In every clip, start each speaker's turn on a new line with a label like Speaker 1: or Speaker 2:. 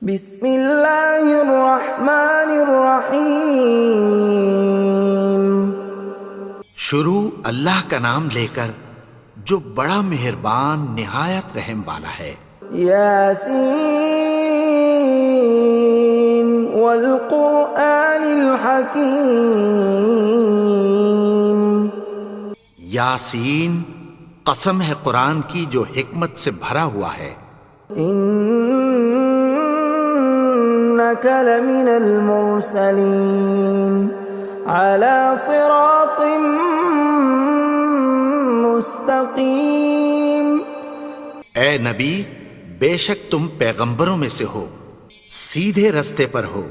Speaker 1: بسم اللہ الرحمن الرحیم۔
Speaker 2: شروع اللہ کا نام لے کر جو بڑا مہربان نہایت رحم والا ہے۔
Speaker 1: یاسین والقرآن الحکیم۔
Speaker 2: یاسین، قسم ہے قرآن کی جو حکمت سے بھرا ہوا ہے۔
Speaker 1: انک لمن المرسلین علی صراط مستقیم۔
Speaker 2: اے نبی، بے شک تم پیغمبروں میں سے ہو، سیدھے رستے پر ہو۔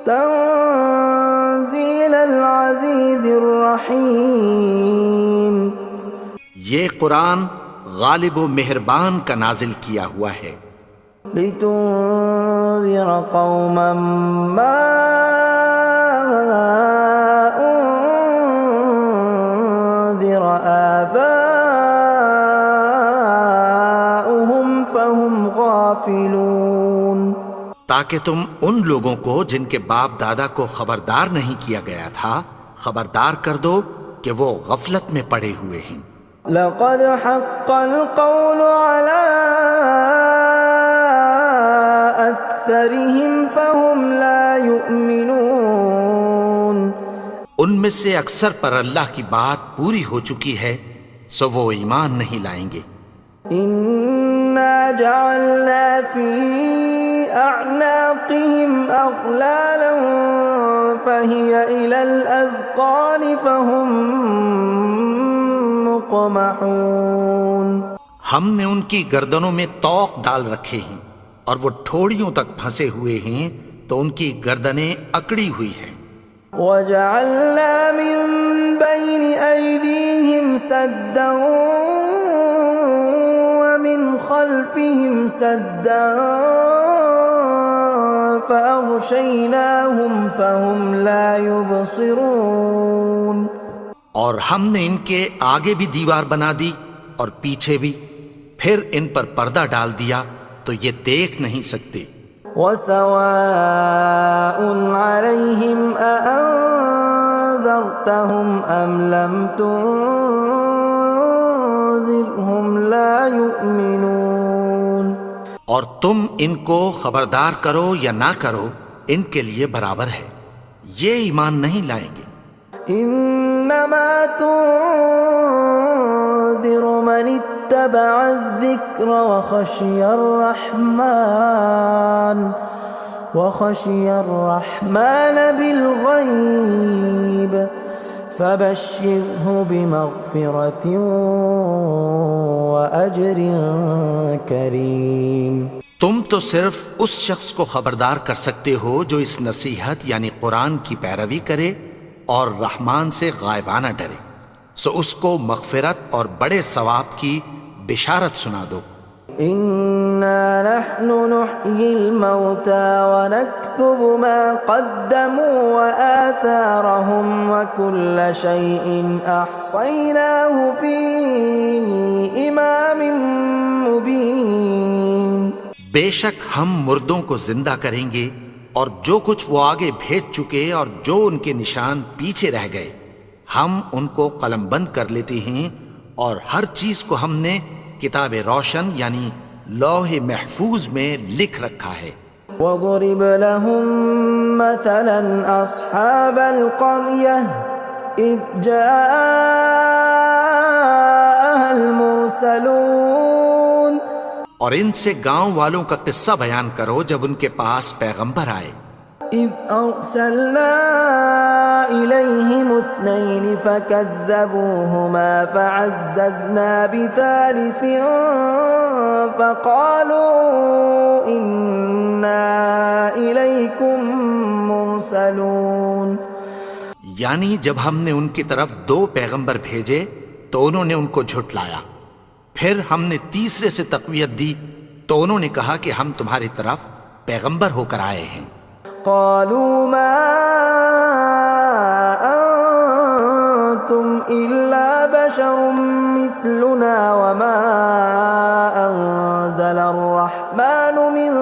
Speaker 1: تنزیل العزیز الرحیم۔
Speaker 2: یہ قرآن غالب و مہربان کا نازل کیا ہوا ہے۔
Speaker 1: لتنذر قوما ما انذر آباؤهم فهم غافلون۔
Speaker 2: تاکہ تم ان لوگوں کو جن کے باپ دادا کو خبردار نہیں کیا گیا تھا خبردار کر دو کہ وہ غفلت میں پڑے ہوئے ہیں۔
Speaker 1: لقد حق القول على أكثرهم فهم لا يؤمنون۔
Speaker 2: ان میں سے اکثر پر اللہ کی بات پوری ہو چکی ہے سو وہ ایمان نہیں لائیں گے۔
Speaker 1: إنا جعلنا في أعناقهم أغلالا فهي إلى الأذقان فهم مقمحون۔
Speaker 2: ہم نے ان کی گردنوں میں طوق ڈال رکھے ہیں اور وہ ٹھوڑیوں تک پھنسے ہوئے ہیں تو ان کی گردنیں اکڑی ہوئی ہیں۔
Speaker 1: وَجَعَلْنَا مِن بَيْنِ أَيْدِيهِمْ سَدًّا وَمِنْ خَلْفِهِمْ سَدًّا فَأَغْشَيْنَاهُمْ فَهُمْ لَا يُبْصِرُونَ۔ اور ہم نے ان کے آگے بھی دیوار بنا دی اور پیچھے بھی، پھر ان پر پردہ ڈال دیا تو یہ دیکھ نہیں سکتے۔ وَسَوَاءٌ عَلَيْهِمْ أَأَنذَرْتَهُمْ أَمْ لَمْ تُنذِرْهُمْ لَا يُؤْمِنُونَ۔
Speaker 2: اور تم ان کو خبردار کرو یا نہ کرو ان کے لیے برابر ہے، یہ ایمان نہیں لائیں گے۔
Speaker 1: انما تنذر من اتبع الذکر وخشی الرحمن بالغیب فبشرہ بمغفرۃ واجر کریم۔
Speaker 2: تم تو صرف اس شخص کو خبردار کر سکتے ہو جو اس نصیحت یعنی قرآن کی پیروی کرے اور رحمان سے غائبانہ ڈرے، سو اس کو مغفرت اور بڑے ثواب کی بشارت سنا دو۔
Speaker 1: اِنَّا نَحْنُ نُحْيِي الْمَوْتَى وَنَكْتُبُ مَا قَدَّمُوا وَآثَارَهُمْ وَكُلَّ شَيْءٍ أَحْصَيْنَاهُ فِي إِمَامٍ مُبِينٍ۔
Speaker 2: بے شک ہم مردوں کو زندہ کریں گے اور جو کچھ وہ آگے بھیج چکے اور جو ان کے نشان پیچھے رہ گئے ہم ان کو قلم بند کر لیتے ہیں، اور ہر چیز کو ہم نے کتاب روشن یعنی لوح محفوظ میں لکھ رکھا ہے۔
Speaker 1: وَضُرِبَ لَهُم مَّثَلًا أَصْحَابَ الْقَرْيَةِ إِذْ جَاءَهَا الْمُرْسَلُونَ۔
Speaker 2: اور ان سے گاؤں والوں کا قصہ بیان کرو جب ان کے پاس پیغمبر آئے۔
Speaker 1: إِذْ أَرْسَلْنَا إِلَيْهِمُ اثْنَيْنِ فَكَذَّبُوهُمَا فَعَزَّزْنَا بِثَالِثٍ فَقَالُوا إِنَّا إِلَيْكُمْ مُرْسَلُونَ۔
Speaker 2: یعنی جب ہم نے ان کی طرف 2 پیغمبر بھیجے تو انہوں نے ان کو جھٹلایا، پھر ہم نے تیسرے سے تقویت دی تو انہوں نے کہا کہ ہم تمہاری طرف پیغمبر ہو کر آئے ہیں۔
Speaker 1: قالوا ما انتم الا بشر مثلنا وما انزل الرحمن من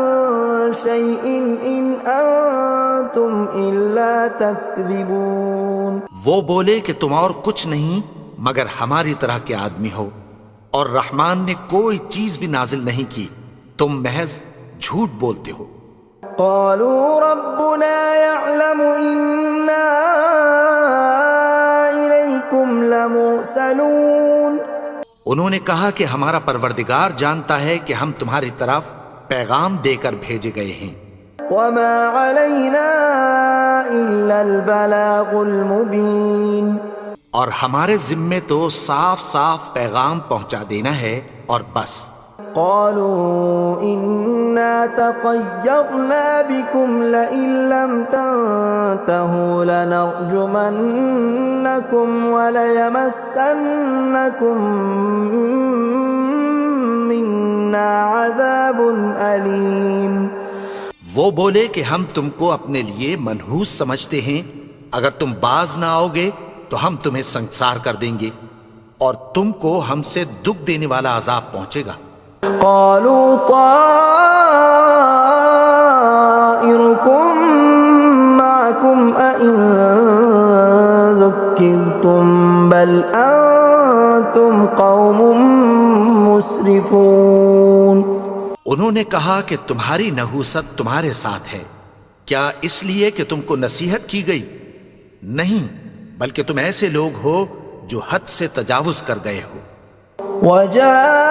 Speaker 3: شيء إن أنتم إلا تكذبون.
Speaker 1: وہ بولے کہ تم اور کچھ نہیں مگر ہماری طرح کے آدمی ہو، اور رحمان نے کوئی چیز بھی نازل نہیں کی، تم محض جھوٹ بولتے ہو.
Speaker 3: قالوا ربنا يعلم إنا إليكم لمرسلون.
Speaker 1: انہوں نے کہا کہ ہمارا پروردگار جانتا ہے کہ ہم تمہاری طرف پیغام دے کر بھیجے گئے ہیں.
Speaker 3: وما علينا إلا البلاغ المبين.
Speaker 1: اور ہمارے ذمے تو صاف صاف پیغام پہنچا دینا ہے اور بس.
Speaker 3: قالوا إنا تطيرنا بكم لئن لم تنتهوا لنرجمنكم وليمسنكم منا عذاب أليم.
Speaker 1: وہ بولے کہ ہم تم کو اپنے لیے منحوس سمجھتے ہیں، اگر تم باز نہ آؤ گے تو ہم تمہیں سنسار کر دیں گے اور تم کو ہم سے دکھ دینے والا عذاب پہنچے گا.
Speaker 3: قالوا طائركم معكم أئن ذكرتم بل أنتم قوم مسرفون.
Speaker 1: انہوں نے کہا کہ تمہاری نحوست تمہارے ساتھ ہے، کیا اس لیے کہ تم کو نصیحت کی گئی؟ نہیں، بلکہ تم ایسے لوگ ہو جو حد سے تجاوز کر گئے ہو.
Speaker 3: وجاء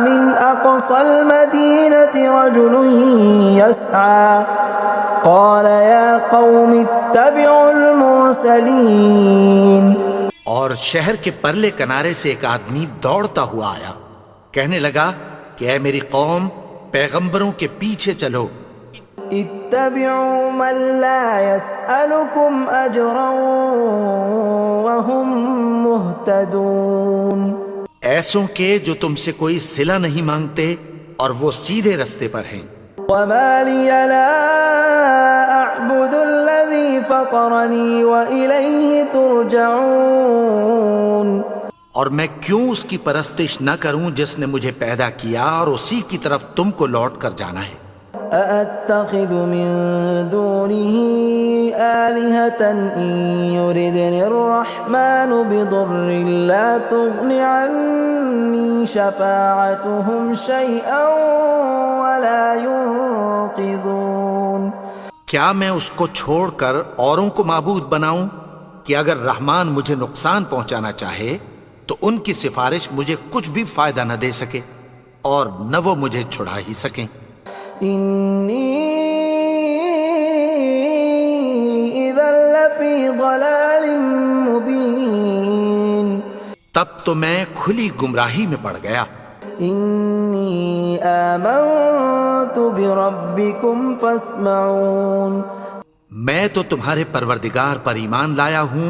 Speaker 3: من أقصى المدينة رجل يسعى قال يا قوم اتبعوا المرسلين.
Speaker 1: اور شہر کے پرلے کنارے سے ایک آدمی دوڑتا ہوا آیا، کہنے لگا کہ اے میری قوم، پیغمبروں کے پیچھے چلو.
Speaker 3: اتبعوا من لا يسألكم أجرا وهم مهتدون.
Speaker 1: ایسوں کے جو تم سے کوئی صلہ نہیں مانگتے اور وہ سیدھے رستے پر ہیں.
Speaker 3: وما لي لا أعبد الذي فطرني وإليه ترجعون.
Speaker 1: اور میں کیوں اس کی پرستش نہ کروں جس نے مجھے پیدا کیا اور اسی کی طرف تم کو لوٹ کر جانا ہے.
Speaker 3: أأتخذ من دونه آلهة إن يردني الرحمن بضر لا تغن عني شفاعتهم شيئا ولا ينقذون.
Speaker 1: کیا میں اس کو چھوڑ کر اوروں کو معبود بناؤں کہ اگر رحمان مجھے نقصان پہنچانا چاہے تو ان کی سفارش مجھے کچھ بھی فائدہ نہ دے سکے اور نہ وہ مجھے چھڑا ہی سکیں.
Speaker 3: إني إذا لفي ضلال مبين.
Speaker 1: تب تو میں کھلی گمراہی میں پڑ گیا.
Speaker 3: إني آمنت بربكم فاسمعون.
Speaker 1: میں تو تمہارے پروردگار پر ایمان لایا ہوں،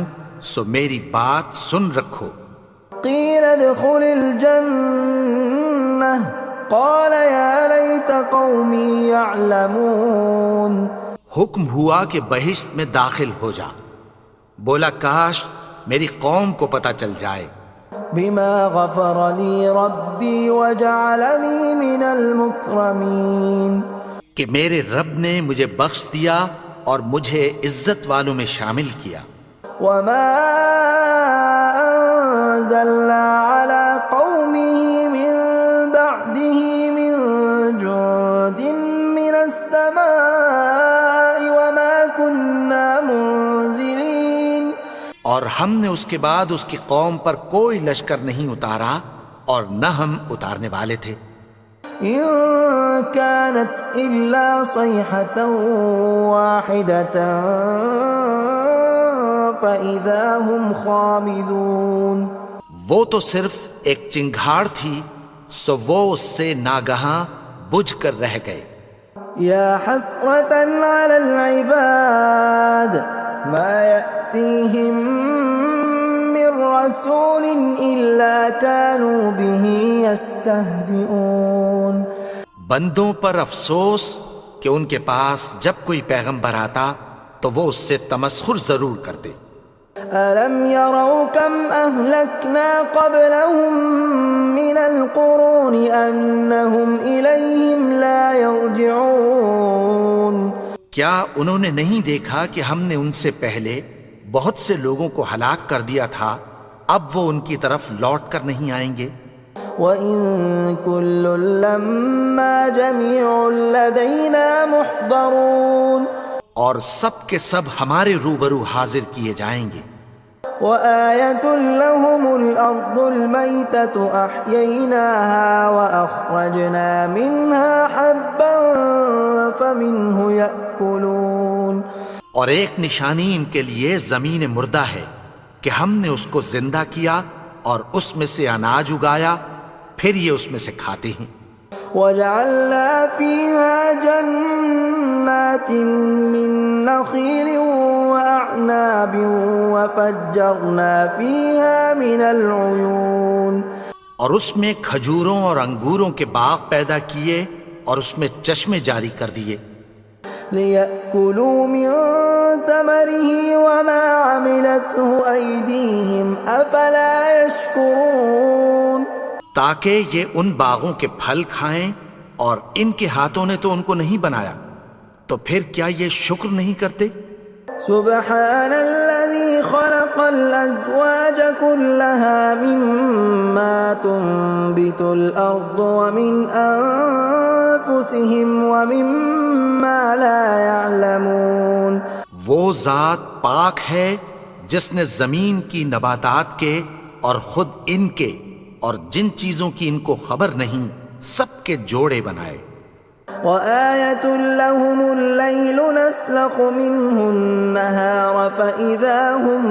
Speaker 1: سو میری بات سن رکھو.
Speaker 3: قيل ادخل الجنة قال يا ليت قومي يعلمون.
Speaker 1: حکم ہوا کہ بہشت میں داخل ہو جا. بولا کاش میری قوم کو پتہ چل جائے.
Speaker 3: بما غفر لي ربي وجعلني من المكرمين.
Speaker 1: کہ میرے رب نے مجھے بخش دیا اور مجھے عزت والوں میں شامل کیا.
Speaker 3: وما أنزلنا على قومه من بعده من جند من السماء وما كنا منزلين.
Speaker 1: اور ہم نے اس کے بعد اس کی قوم پر کوئی لشکر نہیں اتارا اور نہ ہم اتارنے والے تھے.
Speaker 3: إن كانت إلا صيحة واحدة فإذا هم خامدون.
Speaker 1: وہ تو صرف ایک چنگھاڑ تھی، سو وہ اس سے ناگہاں بجھ کر رہ گئے.
Speaker 3: يا حسرة على العباد ما يأتيهم من رسول إلا كانوا به يستهزئون.
Speaker 1: بندوں پر افسوس کہ ان کے پاس جب کوئی پیغمبر آتا تو وہ اس سے تمسخر ضرور کرتے.
Speaker 3: أَلَمْ يَرَوْا كَمْ أَهْلَكْنَا قَبْلَهُمْ مِنَ الْقُرُونِ أَنَّهُمْ إِلَيْهِمْ لَا يَرْجِعُونَ
Speaker 2: کیا انہوں نے نہیں دیکھا کہ ہم نے ان سے پہلے بہت سے لوگوں کو ہلاک کر دیا تھا، اب وہ ان کی طرف لوٹ کر نہیں آئیں گے؟
Speaker 3: وَإِن كُلٌّ لَّمَّا جَمِيعٌ لَّدَيْنَا مُحْضَرُونَ
Speaker 2: اور سب کے سب ہمارے روبرو حاضر کیے جائیں گے۔
Speaker 3: وَآيَةٌ لَّهُمُ الْأَرْضُ الْمَيْتَةُ أَحْيَيْنَاهَا وَأَخْرَجْنَا مِنْهَا حَبًّا فَمِنْهُ يَأْكُلُونَ
Speaker 2: اور ایک نشانی ان کے لیے زمین مردہ ہے کہ ہم نے اس کو زندہ کیا اور اس میں سے اناج اگایا، پھر یہ اس میں سے کھاتے ہیں۔
Speaker 3: وَجَعَلْنَا فِيهَا جَنَّاتٍ مِّن نَّخِيلٍ وَأَعْنَابٍ وَفَجَّرْنَا فِيهَا مِنَ الْعُيُونِ
Speaker 2: اور اس میں کھجوروں اور انگوروں کے باغ پیدا کیے اور اس میں چشمے جاری کر دیے،
Speaker 3: لِيَأْكُلُوا مِن ثَمَرِهِ وَمَا عَمِلَتْهُ أَيْدِيهِمْ أَفَلَا يَشْكُرُونَ
Speaker 2: تاکہ یہ ان باغوں کے پھل کھائیں، اور ان کے ہاتھوں نے تو ان کو نہیں بنایا، تو پھر کیا یہ شکر نہیں کرتے؟
Speaker 3: سبحان الذي خلق الأزواج كلها مما تنبت الأرض ومن أنفسهم ومما لا يعلمون
Speaker 2: وہ ذات پاک ہے جس نے زمین کی نباتات کے اور خود ان کے اور جن چیزوں کی ان کو خبر نہیں سب کے جوڑے بنائے۔
Speaker 3: وَآيَةٌ لَّهُمُ اللَّيْلُ نَسْلَخُ مِنْهُ النَّهَارَ فَإِذَا هُمْ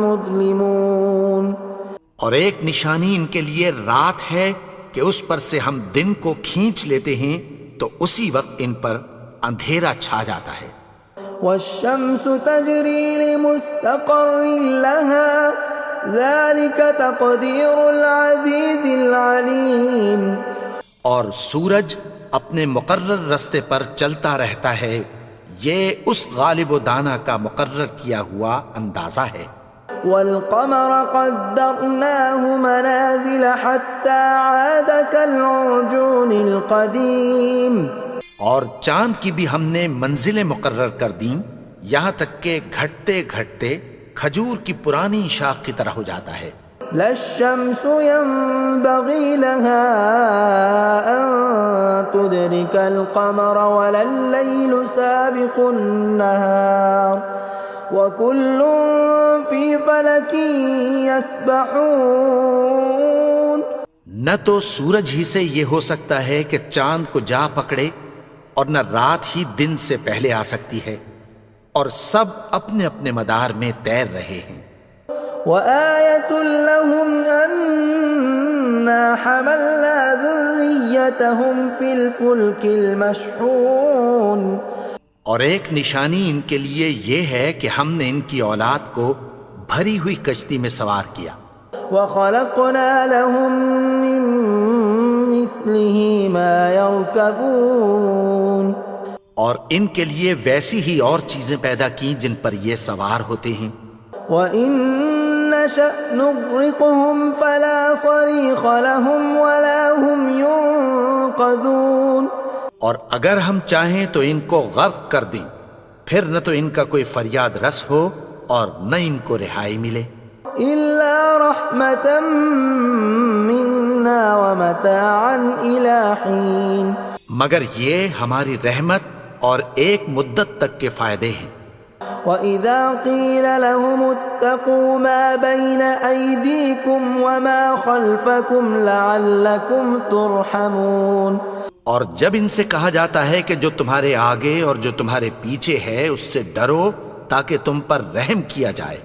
Speaker 3: مُظْلِمُونَ
Speaker 2: اور ایک نشانی ان کے لیے رات ہے کہ اس پر سے ہم دن کو کھینچ لیتے ہیں تو اسی وقت ان پر اندھیرا چھا جاتا ہے۔
Speaker 3: وَالشَّمْسُ تَجْرِي لِمُسْتَقَرٍّ لَّهَا ذَلِكَ تَقْدِيرُ الْعَزِيزِ الْعَلِيمِ
Speaker 2: اور سورج اپنے مقرر رستے پر چلتا رہتا ہے، یہ اس غالب و دانا کا مقرر کیا ہوا اندازہ ہے۔
Speaker 3: وَالْقَمَرَ قَدَّرْنَاهُ مَنَازِلَ حَتَّى عَادَ كَالْعُرْجُونِ الْقَدِيمِ
Speaker 2: اور چاند کی بھی ہم نے منزلیں مقرر کر دیں، یہاں تک کہ گھٹتے گھٹتے کھجور کی پرانی شاخ کی طرح ہو جاتا ہے۔
Speaker 3: لا الشمس ينبغي لها أن تدرك القمر ولا الليل سابق النهار وكل في فلك يسبحون
Speaker 2: نہ تو سورج ہی سے یہ ہو سکتا ہے کہ چاند کو جا پکڑے، اور نہ رات ہی دن سے پہلے آ سکتی ہے، اور سب اپنے اپنے مدار میں تیر رہے ہیں۔
Speaker 3: وَآيَةٌ لَّهُمْ أَنَّا حَمَلْنَا ذُرِّيَّتَهُمْ فِي الْفُلْكِ الْمَشْحُونِ
Speaker 2: اور ایک نشانی ان کے لیے یہ ہے کہ ہم نے ان کی اولاد کو بھری ہوئی کشتی میں سوار کیا۔
Speaker 3: وَخَلَقْنَا لَهُم مِّن مِّثْلِهِ مَا يَرْكَبُونَ
Speaker 2: اور ان کے لیے ویسی ہی اور چیزیں پیدا کی جن پر یہ سوار ہوتے ہیں۔
Speaker 3: وَإِن نَّشَأْ نُغْرِقْهُمْ فَلَا صَرِيخَ لَهُمْ وَلَا هُمْ يُنقَذُونَ
Speaker 2: اور اگر ہم چاہیں تو ان کو غرق کر دیں، پھر نہ تو ان کا کوئی فریاد رس ہو اور نہ ان کو رہائی ملے۔
Speaker 3: إِلَّا رَحْمَةً مِّنَّا وَمَتَاعًا إِلَىٰ حِينٍ
Speaker 2: مگر یہ ہماری رحمت اور ایک مدت تک کے فائدے ہیں۔
Speaker 3: وَإِذَا قِيلَ لَهُمُ اتَّقُوا مَا بَيْنَ أَيْدِيكُمْ وَمَا خَلْفَكُمْ لَعَلَّكُمْ تُرْحَمُونَ
Speaker 2: اور جب ان سے کہا جاتا ہے کہ جو تمہارے آگے اور جو تمہارے پیچھے ہے اس سے ڈرو تاکہ تم پر رحم کیا جائے۔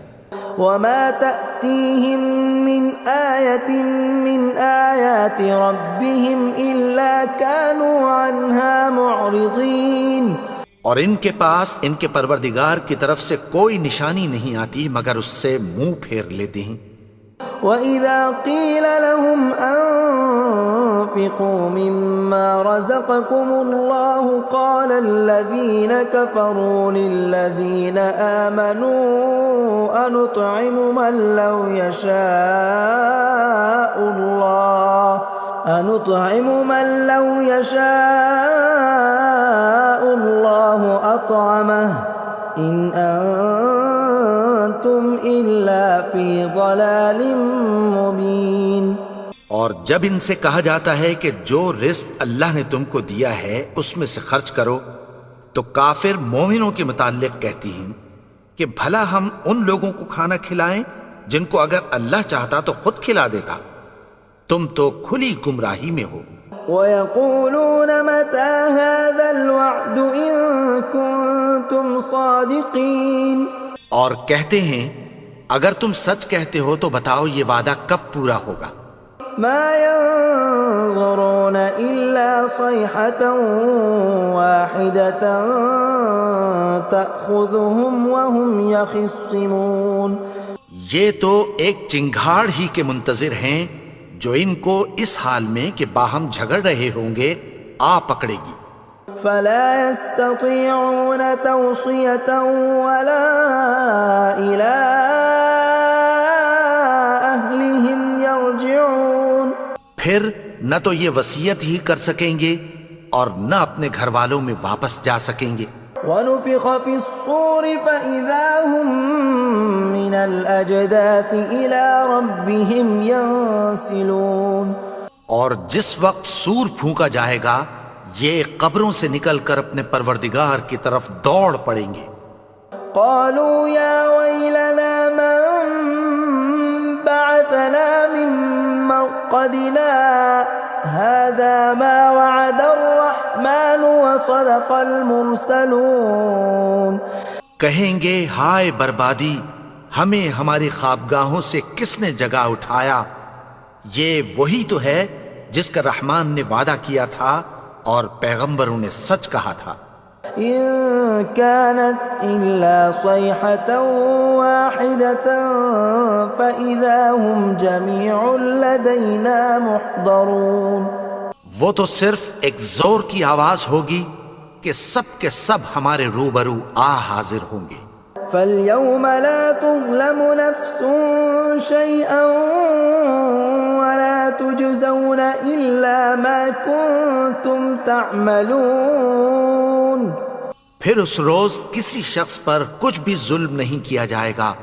Speaker 3: وَمَا تَأْتِيهِم مِّنْ آيَةٍ مِّنْ آيَاتِ رَبِّهِمْ إِلَّا كَانُوا عَنْهَا مُعْرِضِينَ
Speaker 2: اور ان کے پاس ان کے پروردگار کی طرف سے کوئی نشانی نہیں آتی مگر اس سے منہ پھیر لیتے ہیں۔
Speaker 3: وَإِذَا قِيلَ لَهُمْ أَنفِقُوا مِمَّا رَزَقَكُمُ اللَّهُ قَالَ الَّذِينَ كَفَرُوا لِلَّذِينَ آمَنُوا أَنُطْعِمُ مَن لَّوْ يَشَاءُ اللَّهُ أَطْعَمَهُ إِنْ أَنْتُمْ إِلَّا فِي ضَلَالٍ مُبِينٍ۔
Speaker 2: اور جب ان سے کہا جاتا ہے کہ جو رزق اللہ نے تم کو دیا ہے اس میں سے خرچ کرو، تو کافر مومنوں کے متعلق کہتی ہیں کہ بھلا ہم ان لوگوں کو کھانا کھلائیں جن کو اگر اللہ چاہتا تو خود کھلا دیتا، تم تو کھلی گمراہی میں ہو۔
Speaker 3: وَيَقُولُونَ مَتَى هَذَا الْوَعْدُ إِن كُنتُمْ صَادِقِينَ،
Speaker 2: اور کہتے ہیں اگر تم سچ کہتے ہو تو بتاؤ یہ وعدہ کب پورا ہوگا۔
Speaker 3: مَا يَنظُرُونَ إِلَّا صَيْحَةً وَاحِدَةً تَأْخُذُهُمْ وَهُمْ يَخِصِّمُونَ،
Speaker 2: یہ تو ایک چنگھاڑ ہی کے منتظر ہیں جو ان کو اس حال میں کہ باہم جھگڑ رہے ہوں گے آ پکڑے گی۔
Speaker 3: فَلَا يَسْتَطِيعُونَ تَوْصِيَةً وَلَا إِلَىٰ أَهْلِهِمْ يَرْجِعُونَ،
Speaker 2: پھر نہ تو یہ وصیت ہی کر سکیں گے اور نہ اپنے گھر والوں میں واپس جا سکیں گے۔
Speaker 3: وَنُفِخَ فِي الصُّورِ فَإِذَا هُم مِّنَ الْأَجْدَاثِ إِلَىٰ رَبِّهِمْ يَنسِلُونَ،
Speaker 2: اور جس وقت سور پھونکا جائے گا یہ قبروں سے نکل کر اپنے پروردگار کی طرف دوڑ پڑیں گے۔
Speaker 3: قَالُوا يَا وَيْلَنَا مَن بَعَثَنَا مِن مَّرْقَدِنَا هَٰذَا مَا وَعَدَ الرَّحْمَٰنُ وَصَدَقَ الْمُرْسَلُونَ،
Speaker 2: کہیں گے ہائے بربادی، ہمیں ہماری خوابگاہوں سے کس نے جگا اٹھایا، یہ وہی تو ہے جس کا رحمان نے وعدہ کیا تھا اور پیغمبروں نے سچ کہا تھا۔
Speaker 3: إِن كَانَتْ إِلَّا صَيْحَةً وَاحِدَةً فَإِذَا هُمْ جَمِيعٌ لَدَيْنَا مُحْضَرُونَ، وہ
Speaker 2: تو صرف ایک زور کی آواز ہوگی کہ سب کے سب ہمارے روبرو آ حاضر ہوں گے۔
Speaker 3: فَالْيَوْمَ لَا تُظْلَمُ نَفْسٌ شَيْئًا وَلَا تُجْزَوْنَ إِلَّا مَا كُنتُمْ تَعْمَلُونَ،
Speaker 2: پھر اس روز کسی شخص پر کچھ بھی ظلم نہیں کیا جائے گا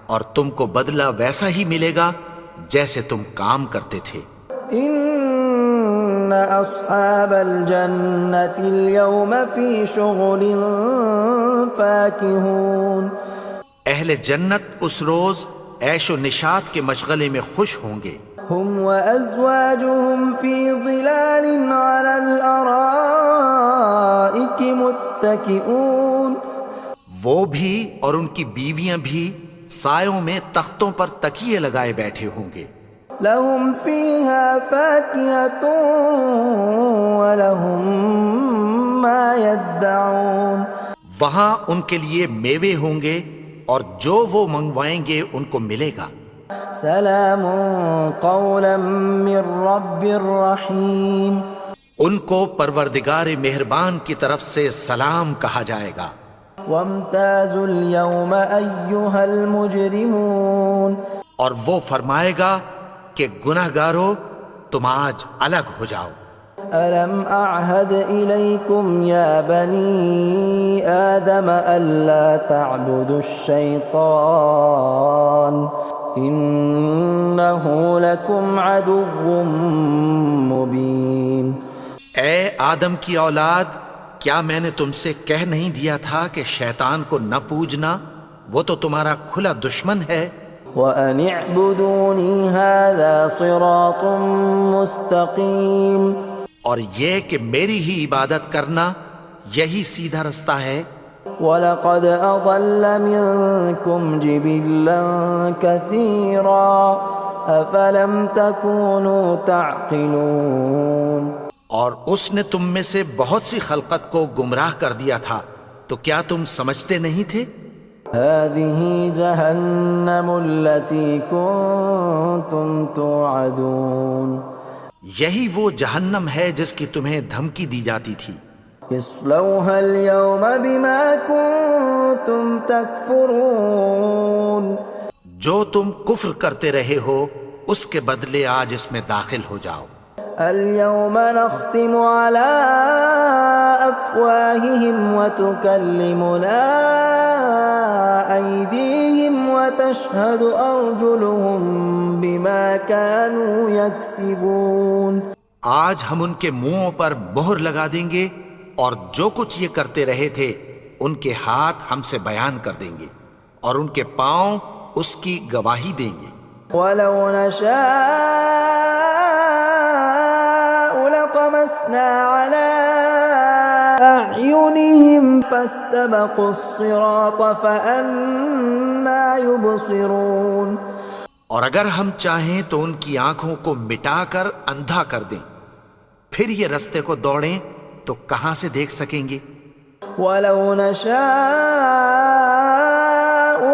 Speaker 2: اور تم کو بدلہ ویسا ہی ملے گا جیسے تم کام کرتے تھے۔
Speaker 3: إِنَّ أَصْحَابَ الْجَنَّةِ الْيَوْمَ فِي شُغُلٍ فَاكِهُونَ،
Speaker 2: اہل جنت اس روز عیش و نشاط کے مشغلے میں خوش ہوں گے۔
Speaker 3: هُمْ وَأَزْوَاجُهُمْ فِي ظِلَالٍ عَلَى الْأَرَائِكِ مُتَّكِئُونَ،
Speaker 2: وہ بھی اور ان کی بیویاں بھی سایوں میں تختوں پر تکیے لگائے بیٹھے ہوں گے۔
Speaker 3: لَهُمْ فِيهَا فَاكِهَةٌ وَلَهُمْ مَا يَدَّعُونَ،
Speaker 2: وہاں ان کے لیے میوے ہوں گے اور جو وہ منگوائیں گے ان کو ملے گا۔
Speaker 3: سلام قولا من رب رحیم،
Speaker 2: ان کو پروردگار مہربان کی طرف سے سلام کہا جائے گا۔
Speaker 3: وامتازوا اليوم ایھا المجرمون،
Speaker 2: اور وہ فرمائے گا کہ گنہگارو تم آج الگ ہو جاؤ۔
Speaker 3: ألم أعهد إليكم يا بني آدم ألا تعبدوا الشيطان إنه لكم عدو مبين۔
Speaker 2: اے آدم کی اولاد، کیا میں نے تم سے کہہ نہیں دیا تھا کہ شیطان کو نہ پوجنا، وہ تو تمہارا کھلا دشمن ہے۔
Speaker 3: وَأَنِ اعْبُدُونِي هَذَا صِرَاطٌ مُسْتَقِيمٌ،
Speaker 2: اور یہ کہ میری ہی عبادت کرنا یہی سیدھا رستہ ہے۔
Speaker 3: وَلَقَدْ أَضَلَّ مِنكُمْ جِبِلًّا كَثِيرًا أَفَلَمْ تَكُونُوا تَعْقِلُونَ،
Speaker 2: اور اس نے تم میں سے بہت سی خلقت کو گمراہ کر دیا تھا، تو کیا تم سمجھتے نہیں تھے؟
Speaker 3: هذه جهنم التي كنتم توعدون
Speaker 1: یہی وہ جہنم ہے جس کی تمہیں دھمکی دی جاتی تھی.
Speaker 3: اصلوها اليوم بما كنتم تكفرون
Speaker 1: جو تم کفر کرتے رہے ہو اس کے بدلے آج اس میں داخل ہو جاؤ.
Speaker 3: اليوم نختم على أفواههم وتكلمنا أيديهم وتشهد أرجلهم بما كانوا يكسبون.
Speaker 1: آج ہم ان کے منہوں پر مہر لگا دیں گے اور جو کچھ یہ کرتے رہے تھے ان کے ہاتھ ہم سے بیان کر دیں گے اور ان کے پاؤں اس کی گواہی دیں گے.
Speaker 3: ولو نشاء لطمسنا على أعينهم فاستبقوا الصراط فأنى يبصرون.
Speaker 1: اور اگر ہم چاہیں تو ان کی آنکھوں کو مٹا کر اندھا کر دیں، پھر یہ رستے کو دوڑیں تو کہاں سے دیکھ سکیں گے.
Speaker 3: ولو نشاء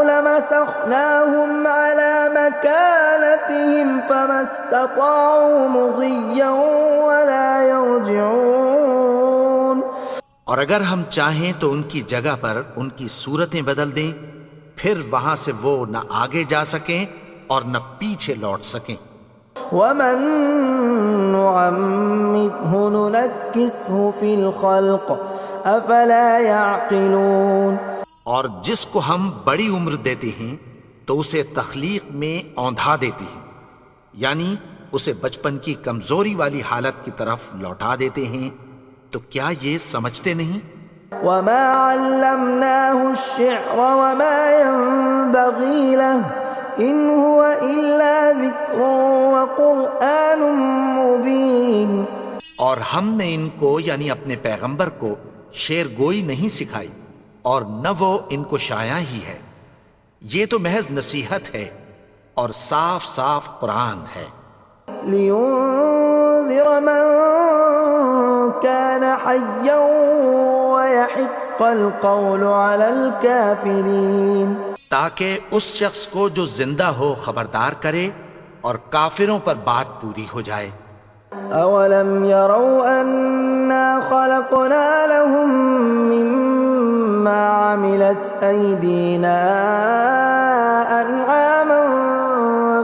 Speaker 3: لمسخناهم على مكانتهم فما استطاعوا مضيا ولا يرجعون.
Speaker 1: اور اگر ہم چاہیں تو ان کی جگہ پر ان کی صورتیں بدل دیں، پھر وہاں سے وہ نہ آگے جا سکیں اور نہ پیچھے لوٹ سکیں.
Speaker 3: ومن نعمره ننكسه في الخلق افلا يعقلون.
Speaker 1: اور جس کو ہم بڑی عمر دیتے ہیں تو اسے تخلیق میں اوندھا دیتے ہیں، یعنی اسے بچپن کی کمزوری والی حالت کی طرف لوٹا دیتے ہیں. تو کیا یہ سمجھتے نہیں؟
Speaker 3: وما علمناه الشعر وما ينبغي له ان هو الا ذکر وقرآن مبین.
Speaker 1: اور ہم نے ان کو یعنی اپنے پیغمبر کو شعر گوئی نہیں سکھائی اور نہ وہ ان کو شایع ہی ہے، یہ تو محض نصیحت ہے اور صاف صاف قرآن ہے.
Speaker 3: لينذر من كان حيا ويحق القول على الكافرين.
Speaker 1: تاکہ اس شخص کو جو زندہ ہو خبردار کرے اور کافروں پر بات پوری ہو جائے.
Speaker 3: اولم يروا انا خلقنا لهم مما عملت ايدينا انعاما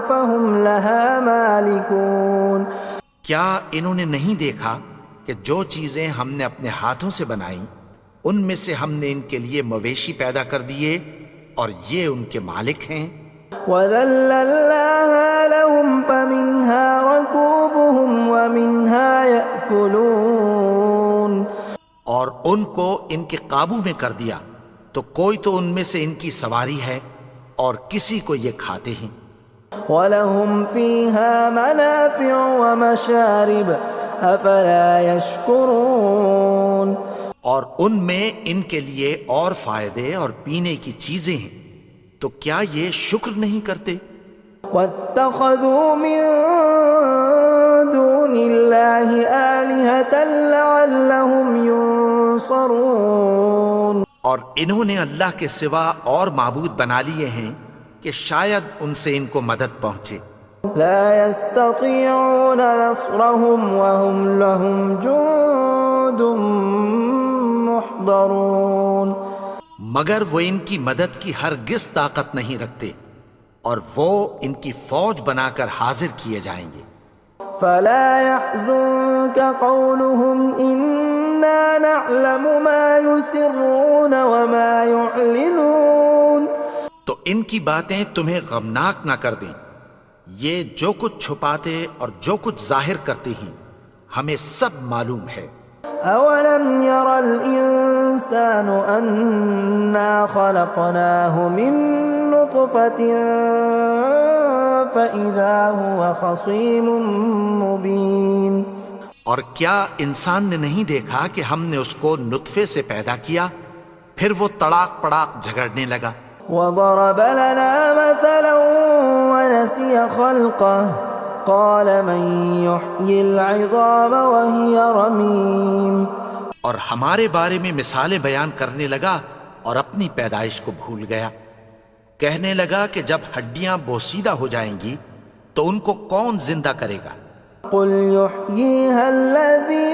Speaker 3: فهم لها مالكون.
Speaker 1: کیا انہوں نے نہیں دیکھا کہ جو چیزیں ہم نے اپنے ہاتھوں سے بنائیں ان میں سے ہم نے ان کے لیے مویشی پیدا کر دیے اور یہ ان کے مالک ہیں.
Speaker 3: وَذَلَّلْنَاهَا لَهُمْ فَمِنْهَا رَكُوبُهُمْ وَمِنْهَا يَأْكُلُونَ.
Speaker 1: اور ان کو ان کے قابو میں کر دیا تو کوئی تو ان میں سے ان کی سواری ہے اور کسی کو یہ کھاتے ہیں.
Speaker 3: وَلَهُمْ فِيهَا مَنَافِعُ وَمَشَارِبُ أَفَلَا يَشْكُرُونَ.
Speaker 1: اور ان میں ان کے لیے اور فائدے اور پینے کی چیزیں ہیں، تو کیا یہ شکر نہیں کرتے؟
Speaker 3: وَاتَّخَذُوا مِن دُونِ اللَّهِ آلِهَةً لَعَلَّهُمْ يُنصَرُونَ.
Speaker 1: اور انہوں نے اللہ کے سوا اور معبود بنا لیے ہیں کہ شاید ان سے ان کو مدد پہنچے.
Speaker 3: لا يستطيعون نصرهم وهم لهم جند محضرون.
Speaker 1: مگر وہ ان کی مدد کی ہرگز طاقت نہیں رکھتے اور وہ ان کی فوج بنا کر حاضر کیے جائیں گے.
Speaker 3: فلا يحزنك قولهم إنا نعلم ما يسرون وما يعلنون.
Speaker 1: تو ان کی باتیں تمہیں غمناک نہ کر دیں، یہ جو کچھ چھپاتے اور جو کچھ ظاہر کرتے ہیں ہمیں سب معلوم ہے.
Speaker 3: أولم ير الإنسان أنا خلقناه من نطفة فإذا هو خصيم مبين.
Speaker 1: اور کیا انسان نے نہیں دیکھا کہ ہم نے اس کو نطفے سے پیدا کیا پھر وہ تڑاک پڑاک جھگڑنے لگا.
Speaker 3: وضرب لنا مثلا ونسي خلقه قال من يحيي العظام وهي رميم.
Speaker 1: اور ہمارے بارے میں مثالیں بیان کرنے لگا اور اپنی پیدائش کو بھول گیا. کہنے لگا کہ جب ہڈیاں بوسیدہ ہو جائیں گی تو ان کو کون زندہ کرے گا؟
Speaker 3: قل يحييها الذي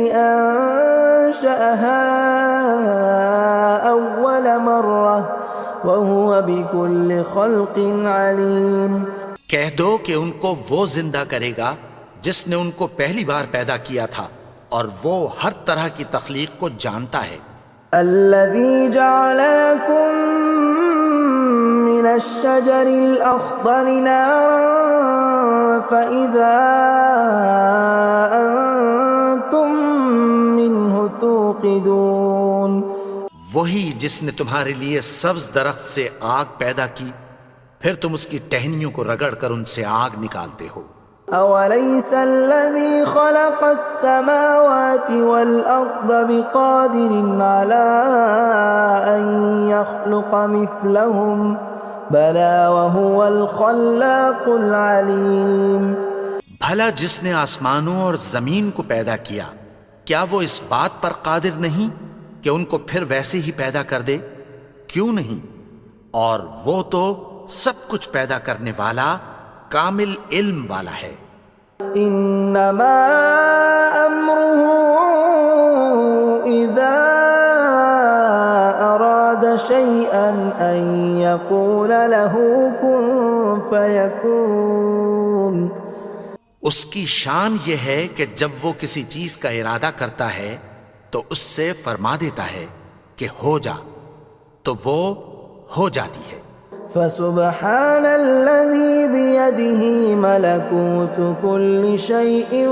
Speaker 3: أنشأها أول مرة وهو بكل خلق عليم۔
Speaker 1: کہہ دو کہ ان کو وہ زندہ کرے گا جس نے ان کو پہلی بار پیدا کیا تھا اور وہ ہر طرح کی تخلیق کو جانتا ہے۔
Speaker 3: الذي جعل لكم من الشجر الأخضر نارا فإذا أنتم منه توقدون۔
Speaker 1: وہی جس نے تمہارے لیے سبز درخت سے آگ پیدا کی، پھر تم اس کی ٹہنیوں کو رگڑ کر ان سے آگ نکالتے ہو۔
Speaker 3: أوليس الذي خلق السماوات والأرض بقادر على أن يخلق مثلهم بلى وهو الخلاق العليم۔
Speaker 1: بھلا جس نے آسمانوں اور زمین کو پیدا کیا، کیا وہ اس بات پر قادر نہیں کہ ان کو پھر ویسے ہی پیدا کر دے؟ کیوں نہیں؟ اور وہ تو سب کچھ پیدا کرنے والا، کامل علم والا ہے۔
Speaker 3: انما امره اذا اراد شيئا ان يقول له كن فيكون۔
Speaker 1: اس کی شان یہ ہے کہ جب وہ کسی چیز کا ارادہ کرتا ہے تو اس سے فرما دیتا ہے کہ ہو جا، تو وہ ہو جاتی ہے۔
Speaker 3: فسبحان الذي بيده ملكوت كل شيء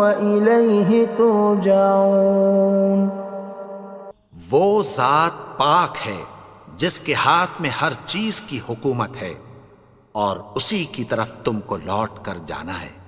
Speaker 3: وإليه ترجعون۔
Speaker 1: وہ ذات پاک ہے جس کے ہاتھ میں ہر چیز کی حکومت ہے اور اسی کی طرف تم کو لوٹ کر جانا ہے۔